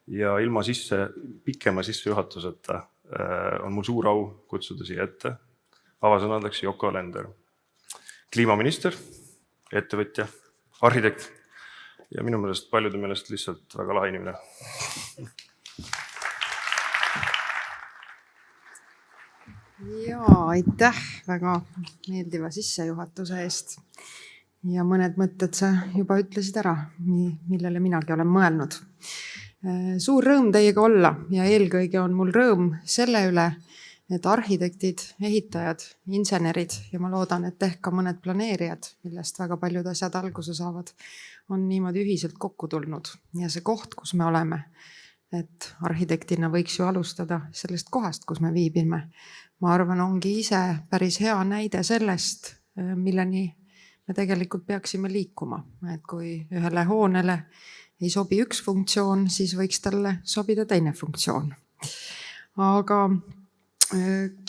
Ja ilma pikema sissejuhatuseta on mul suur au kutsuda siia ette avasõnadeks Yoko Alender. Kliimaminister, ettevõtja, arhitekt ja minu meelest paljude meelest lihtsalt väga lahe inimene. Aitäh väga meeldiva sissejuhatuse eest. Ja mõned mõtted sa juba ütlesid ära, millele minagi olen mõelnud. Suur rõõm teiega olla ja eelkõige on mul rõõm selle üle, et arhitektid, ehitajad, insenerid ja ma loodan, et ehk ka mõned planeerijad, millest väga paljud asjad alguse saavad, on niimoodi ühiselt kokku tulnud. Ja see koht, kus me oleme, et arhitektina võiks ju alustada sellest kohast, kus me viibime. Ma arvan, ongi ise päris hea näide sellest, milleni me tegelikult peaksime liikuma. Et kui ühele hoonele ei sobi üks funktsioon, siis võiks talle sobida teine funktsioon. Aga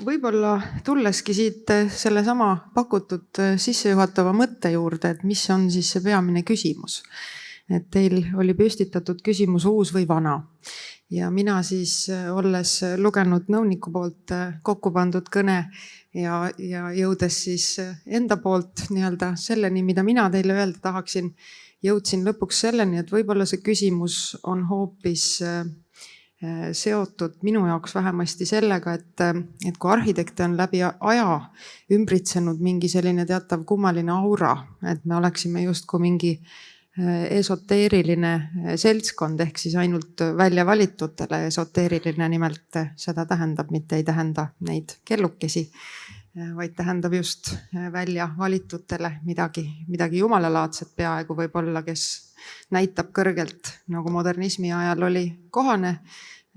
võib-olla tulleski siit sellesama pakutud sissejuhatava mõtte juurde, et mis on siis see peamine küsimus. Et teil oli püstitatud küsimus uus või vana. Ja mina siis, olles lugenud nõuniku poolt kokku pandud kõne ja jõudes siis enda poolt nii-öelda selleni, mida mina teile öelda tahaksin, jõudsin lõpuks selleni, et võib-olla see küsimus on hoopis seotud minu jaoks vähemasti sellega, et kui arhitekte on läbi aja ümbritsenud mingi selline teatav kummaline aura, et me oleksime justkui mingi esoteeriline seltskond, ehk siis ainult välja valitutele esoteeriline, nimelt seda tähendab, mitte ei tähenda neid kellukesi, vaid tähendab just välja valitutele midagi jumalalaadset peaaegu võib-olla, kes näitab kõrgelt, nagu modernismi ajal oli kohane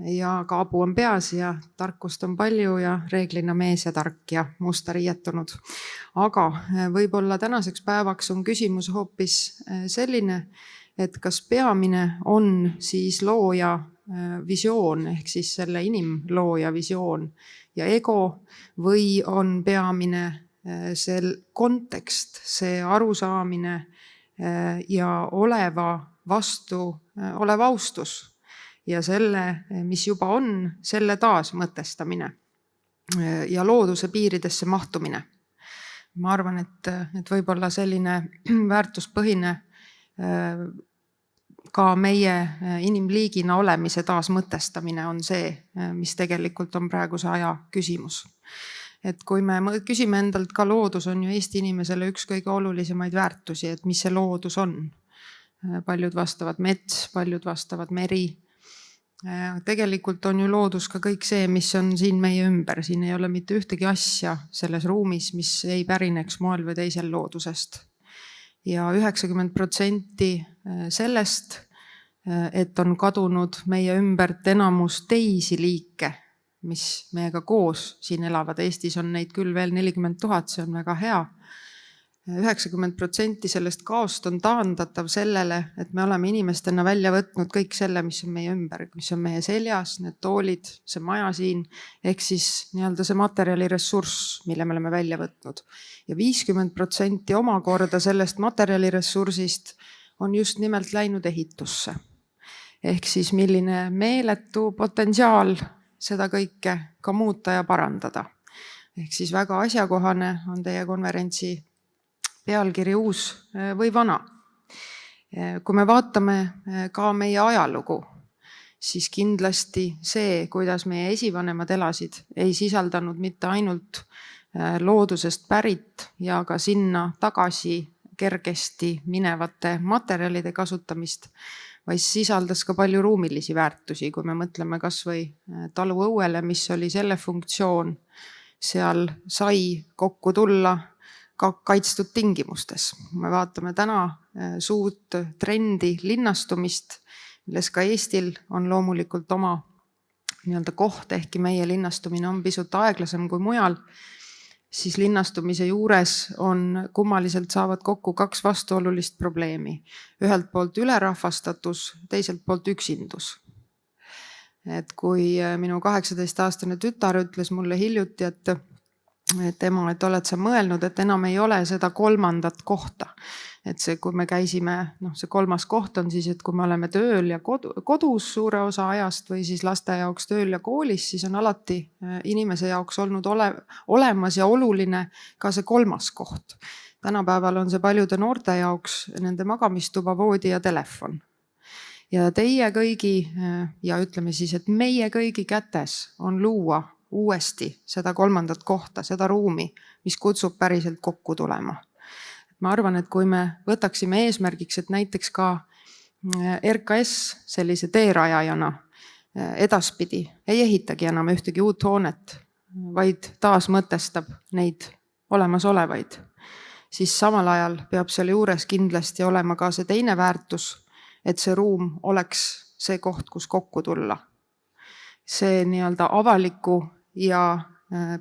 ja kaabu on peas ja tarkust on palju ja reeglina mees ja tark ja musta riietunud. Aga võib-olla tänaseks päevaks on küsimus hoopis selline, et kas peamine on siis looja visioon ehk siis selle inimlooja visioon ja ego või on peamine see kontekst, see arusaamine ja olev austus ja selle, mis juba on, selle taasmõtestamine ja looduse piiridesse mahtumine. Ma arvan, et võib-olla selline väärtuspõhine ka meie inimliigina olemise taasmõtestamine on see, mis tegelikult on praeguse aja küsimus. Et kui me küsime endalt, ka loodus on ju Eesti inimesele üks kõige olulisemaid väärtusi, et mis see loodus on. Paljud vastavad mets, paljud vastavad meri. Tegelikult on ju loodus ka kõik see, mis on siin meie ümber. Siin ei ole mitte ühtegi asja selles ruumis, mis ei pärineks moel või teisel loodusest. Ja 90% sellest, et on kadunud meie ümbert enamus teisi liike, mis meiega koos siin elavad. Eestis on neid küll veel 40 000, see on väga hea. 90% sellest kaost on taandatav sellele, et me oleme inimestena välja võtnud kõik selle, mis on meie ümber, mis on meie seljas, need toolid, see maja siin, ehk siis nii-öelda see materjaliressurss, mille me oleme välja võtnud. Ja 50% omakorda sellest materjaliressursist on just nimelt läinud ehitusse. Ehk siis milline meeletu potentsiaal seda kõike ka muuta ja parandada. Ehk siis väga asjakohane on teie konverentsi pealkiri uus või vana. Kui me vaatame ka meie ajalugu, siis kindlasti see, kuidas meie esivanemad elasid, ei sisaldanud mitte ainult loodusest pärit ja ka sinna tagasi kergesti minevate materjalide kasutamist, vaid sisaldas ka palju ruumilisi väärtusi, kui me mõtleme kas või taluõuele, mis oli selle funktsioon, seal sai kokku tulla ka kaitstud tingimustes. Me vaatame täna suurt trendi linnastumist, milles ka Eestil on loomulikult oma nii-öelda koht, ehkki meie linnastumine on pisut aeglasem kui mujal, siis linnastumise juures kummaliselt saavad kokku kaks vastuolulist probleemi. Ühelt poolt ülerahvastatus, teiselt poolt üksindus. Et kui minu 18-aastane tütar ütles mulle hiljuti, et et ema, et oled sa mõelnud, et enam ei ole seda kolmandat kohta. Et see, kui me käisime, see kolmas koht on siis, et kui me oleme tööl ja kodus suure osa ajast või siis laste jaoks tööl ja koolis, siis on alati inimese jaoks olnud olemas ja oluline ka see kolmas koht. Tänapäeval on see paljude noorte jaoks nende magamistuba, voodi ja telefon. Ja teie kõigi ja ütleme siis, et meie kõigi kätes on luua uuesti seda kolmandat kohta, seda ruumi, mis kutsub päriselt kokku tulema. Ma arvan, et kui me võtaksime eesmärgiks, et näiteks ka RKS sellise teerajajana edaspidi ei ehitagi enam ühtegi uut hoonet, vaid taas mõtestab neid olemasolevaid, siis samal ajal peab selle juures kindlasti olema ka see teine väärtus, et see ruum oleks see koht, kus kokku tulla. See nii-öelda avaliku ja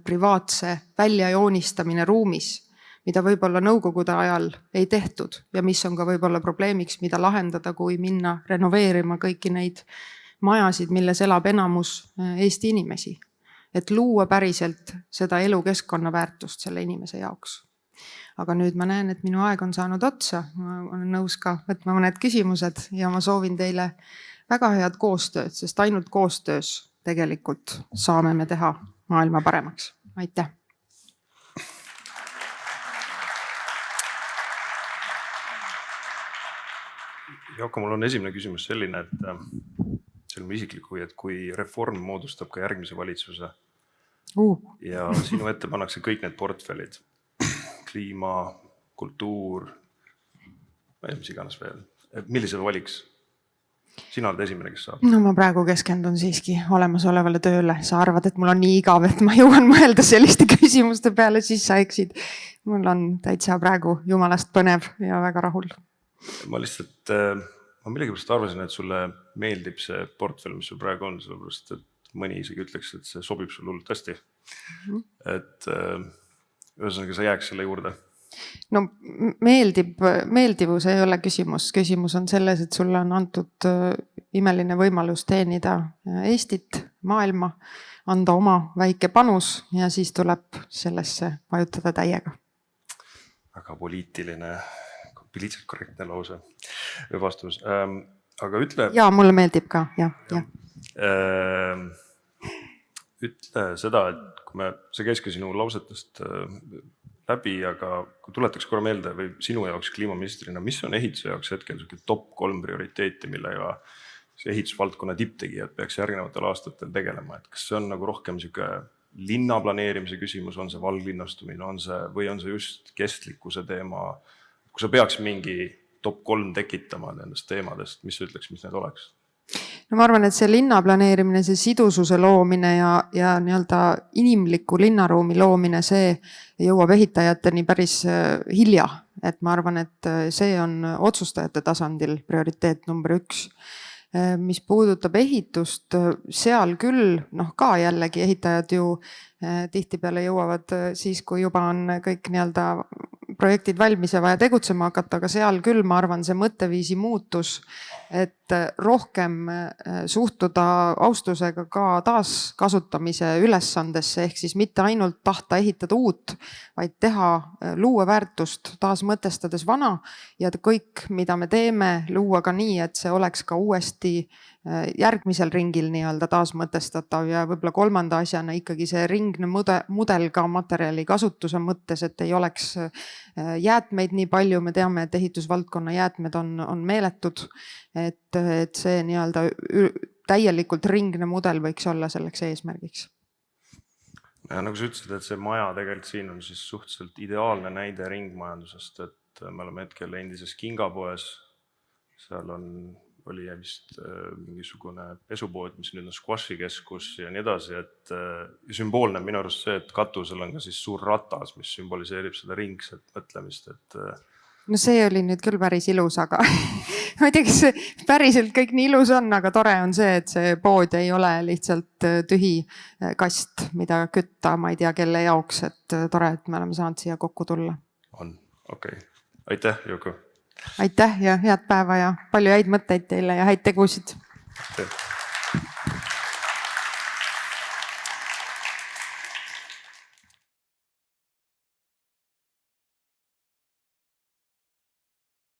privaatse väljajoonistamine ruumis, mida võib-olla nõukogude ajal ei tehtud ja mis on ka võib-olla probleemiks, mida lahendada, kui minna renoveerima kõiki neid majasid, milles elab enamus Eesti inimesi. Et luua päriselt seda elukeskkonna väärtust selle inimese jaoks. Aga nüüd ma näen, et minu aeg on saanud otsa. Ma olen nõus ka võtma mõned küsimused ja ma soovin teile väga head koostööd, sest ainult koostöös tegelikult saame me teha maailma paremaks. Aitäh! Joko, mul on esimene küsimus selline, et see on isiklik huvi, et kui Reform moodustab ka järgmise valitsuse ja sinu ette pannakse kõik need portfellid, kliima, kultuur, mis iganes veel, millisele valiks? Sina oled esimene, kes saab. No ma praegu keskendun siiski olemasolevale tööle. Sa arvad, et mul on nii igav, et ma jõuan mõelda selliste küsimuste peale, siis sa eksid. Mul on täitsa praegu jumalast põnev ja väga rahul. Ma lihtsalt, ma millegipärast arvasin, et sulle meeldib see portfell, mis sul praegu on, sellepärast, et mõni isegi ütleks, et see sobib sul hullult hästi. Et ühesõnaga sa jääks selle juurde. No meeldivus ei ole küsimus. Küsimus on selles, et sulle on antud imeline võimalus teenida Eestit, maailma, anda oma väike panus ja siis tuleb sellesse vajutada täiega. Väga poliitiline korrektne lause või vastus. Aga ütle... Jaa, mulle meeldib ka, jah. Ütle seda, et kui sa käiski sinu lausetest läbi, aga kui tuletaks korra meelde või sinu jaoks kliimaministrina, mis on ehituse jaoks hetkel top 3 prioriteeti, millega ehitusvaldkonna tipptegijad peaks järgnevatel aastatel tegelema? Et kas see on nagu rohkem linna planeerimise küsimus, on see valglinnastumine, või on see just kestlikkuse teema? Kui sa peaks mingi top 3 tekitama nendest teemadest, mis sa ütleks, mis need oleks? No ma arvan, et see linna planeerimine, see sidususe loomine ja nii-öelda inimliku linnaruumi loomine, see jõuab ehitajateni päris hilja. Et ma arvan, et see on otsustajate tasandil prioriteet number 1. Mis puudutab ehitust, seal küll, ka jällegi ehitajad ju tihtipeale jõuavad siis, kui juba on kõik nii-öelda projektid valmis ja vaja tegutsema hakata, aga seal küll, ma arvan, see mõtteviisi muutus, et rohkem suhtuda austusega ka taaskasutamise ülesandesse, ehk siis mitte ainult tahta ehitada uut, vaid luua väärtust taas mõtestades vana ja kõik, mida me teeme, luua ka nii, et see oleks ka uuesti järgmisel ringil nii-öelda taas mõtestatav ja võib-olla kolmanda asjana ikkagi see ringne mudel ka materjali kasutuse mõttes, et ei oleks jäätmeid nii palju. Me teame, et ehitusvaldkonna jäätmed on meeletud, et see nii-öelda täielikult ringne mudel võiks olla selleks eesmärgiks. Ja nagu sa ütlesid, et see maja tegelikult siin on siis suhteliselt ideaalne näide ringmajandusest, et me oleme hetkel endises Kingapoes, seal oli vist mingisugune pesupood, mis nüüd on squashi keskus ja nii edasi, et sümboolne minu arust see, et katusel on ka siis suur ratas, mis sümboliseerib seda ringset mõtlemist. No see oli nüüd küll päris ilus, aga ma ei tea, kas päriselt kõik nii ilus on, aga tore on see, et see pood ei ole lihtsalt tühi kast, mida kütta, ma ei tea, kelle jaoks, et tore, et me oleme saanud siia kokku tulla. On, okei. Aitäh, Joko! Aitäh ja head päeva ja palju häid mõtteid teile ja häid tegusid.